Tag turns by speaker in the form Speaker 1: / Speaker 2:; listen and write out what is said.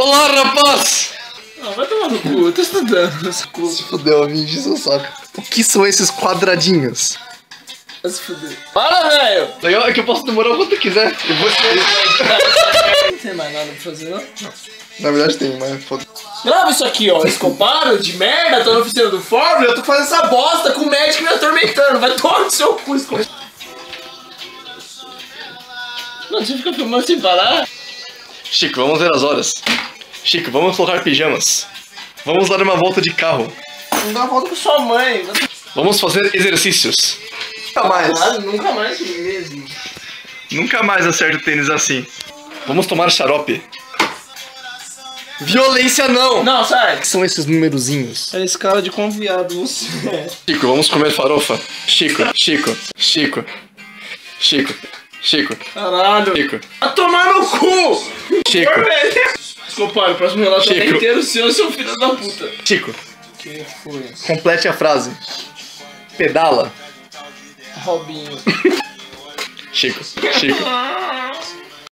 Speaker 1: Olá, rapaz!
Speaker 2: Não, vai tomar no cu, eu tô estudando.
Speaker 1: Se fudeu, me enche seu saco. O que são esses quadradinhos?
Speaker 2: Vai se fuder. Para, velho!
Speaker 1: Legal é que eu posso demorar o quanto quiser. Eu vou...
Speaker 2: Não tem mais nada pra fazer, não?
Speaker 1: Na verdade tem, mas foda.
Speaker 2: Grava isso aqui, ó. Escoparo de merda, tô na oficina do Fórmula, eu tô fazendo essa bosta com o médico me atormentando. Vai tomar no seu cu, Escoparo. Mano, você fica filmando sem parar?
Speaker 1: Chico, vamos ver as horas. Chico, vamos colocar pijamas. Vamos dar uma volta de carro.
Speaker 2: Não dá uma volta com sua mãe.
Speaker 1: Vamos fazer exercícios. Nunca mais.
Speaker 2: Nunca mais mesmo.
Speaker 1: Nunca mais acerto tênis assim. Vamos tomar xarope. Violência não!
Speaker 2: Não, sai.
Speaker 1: O que são esses numerozinhos?
Speaker 2: É escala de conviado, você.
Speaker 1: Chico, vamos comer farofa. Chico, Chico, Chico, Chico, Chico,
Speaker 2: Caralho.
Speaker 1: Chico,
Speaker 2: Vai tomar no cu!
Speaker 1: Chico,
Speaker 2: Escoparo, o próximo relato é
Speaker 1: Chico.
Speaker 2: inteiro seu filho da puta.
Speaker 1: Chico.
Speaker 2: Que foi?
Speaker 1: Complete a frase. Pedala.
Speaker 2: Robinho.
Speaker 1: Chico, Chico.